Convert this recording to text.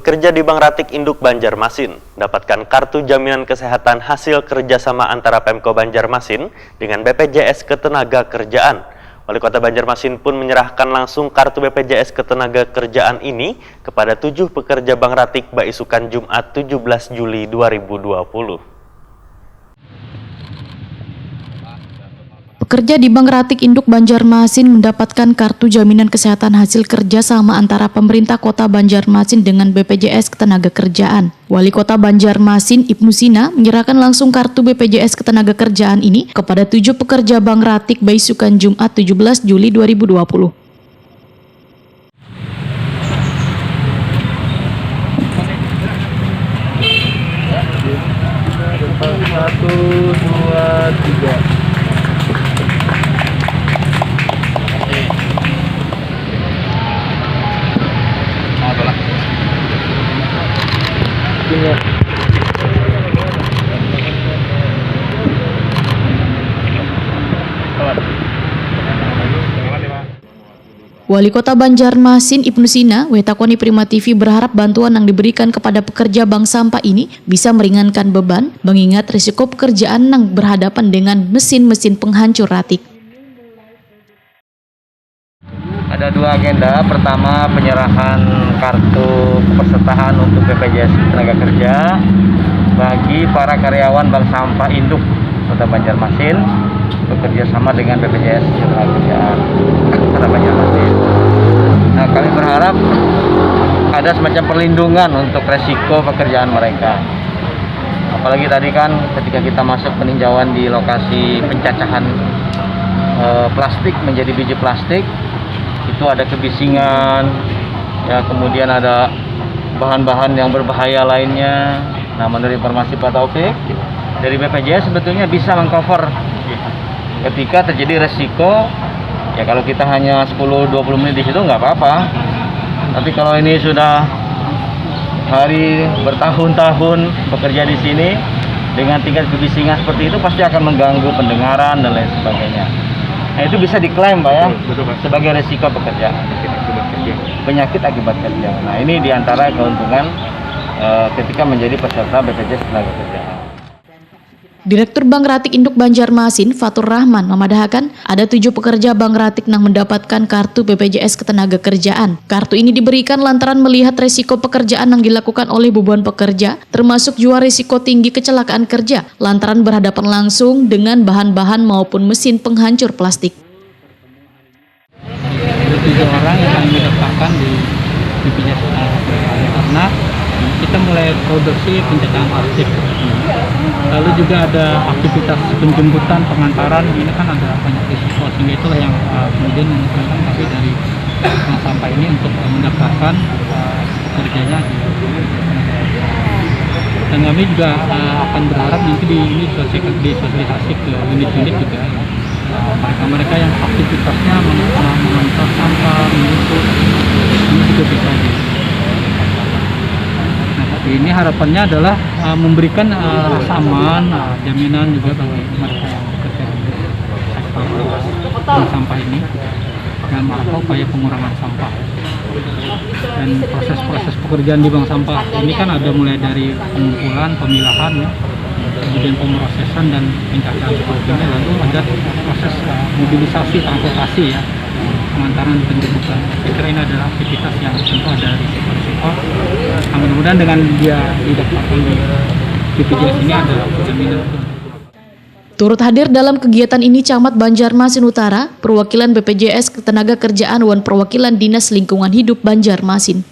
Pekerja di Bank Ratik Induk Banjarmasin mendapatkan kartu jaminan kesehatan hasil kerjasama antara Pemko Banjarmasin dengan BPJS Ketenagakerjaan. Wali Kota Banjarmasin pun menyerahkan langsung kartu BPJS Ketenagakerjaan ini kepada 7 pekerja Bank Ratik Baisukan Jumat 17 Juli 2020. Pekerja di Bank Ratik Induk Banjarmasin mendapatkan kartu jaminan kesehatan hasil kerja sama antara pemerintah Kota Banjarmasin dengan BPJS Ketenagakerjaan. Wali Kota Banjarmasin Ibnu Sina menyerahkan langsung kartu BPJS Ketenagakerjaan ini kepada 7 pekerja Bank Ratik Baisukan Jumat 17 Juli 2020. Satu, dua, tiga. Wali Kota Banjarmasin Ibnu Sina, Wetakoni Prima TV berharap bantuan yang diberikan kepada pekerja bank sampah ini bisa meringankan beban, mengingat risiko pekerjaan yang berhadapan dengan mesin-mesin penghancur ratik. Ada 2 agenda. Pertama, penyerahan kartu kepesertaan untuk BPJS Ketenagakerja bagi para karyawan Bank Sampah Induk Kota Banjarmasin bekerja sama dengan BPJS Ketenagakerjaan Kota Banjarmasin. Nah, kami berharap ada semacam perlindungan untuk resiko pekerjaan mereka. Apalagi tadi kan ketika kita masuk peninjauan di lokasi pencacahan plastik menjadi biji plastik, itu ada kebisingan, ya, kemudian ada bahan-bahan yang berbahaya lainnya. Nah, menurut informasi Pak Taufik dari BPJS sebetulnya bisa mengcover ketika terjadi resiko. Ya, kalau kita hanya 10-20 menit di situ nggak apa-apa. Tapi kalau ini sudah hari bertahun-tahun bekerja di sini dengan tingkat kebisingan seperti itu, pasti akan mengganggu pendengaran dan lain sebagainya. Nah, itu bisa diklaim, Pak, ya, sebagai resiko pekerjaan, penyakit akibat kerja. Nah, ini diantara keuntungan ketika menjadi peserta BPJS Ketenagakerjaan. Direktur Bank Ratik Induk Banjarmasin Fatur Rahman memadahkan ada 7 pekerja Bank Ratik yang mendapatkan kartu BPJS Ketenagakerjaan. Kartu ini diberikan lantaran melihat resiko pekerjaan yang dilakukan oleh beban pekerja, termasuk juga risiko tinggi kecelakaan kerja, lantaran berhadapan langsung dengan bahan-bahan maupun mesin penghancur plastik. Ada 7 orang yang kami daftarkan di BPJS Ketenagakerjaan karena kita mulai produksi pencacahan plastik. Lalu juga ada aktivitas penjemputan, pengantaran, ini kan ada banyak risiko, sehingga itulah yang kemudian mengusulkan kami dari bank sampah ini untuk mendaftarkan pekerjanya dan kami juga akan berharap nanti ini disosialisasi ke unit-unit juga mereka yang aktivitasnya mengantar sampah, menjemput, ini juga bisa ini harapannya adalah memberikan rasa aman, jaminan juga bagi mereka yang bekerja di sektor sampah ini dalam rangka upaya pengurangan sampah. Dan proses-proses pekerjaan di bank sampah ini kan ada mulai dari pengumpulan, pemilahan, ya, kemudian pemrosesan dan pencacahan seperti ini, lalu ada proses mobilisasi transportasi, ya, pengantaran penjemputan. Saya kira ini adalah aktivitas yang tentu ada risiko-risiko. Nah, mudah-mudahan dengan dia didaftarkan di BPJS ini ada jaminan. Turut hadir dalam kegiatan ini Camat Banjarmasin Utara, perwakilan BPJS Ketenagakerjaan dan perwakilan Dinas Lingkungan Hidup Banjarmasin.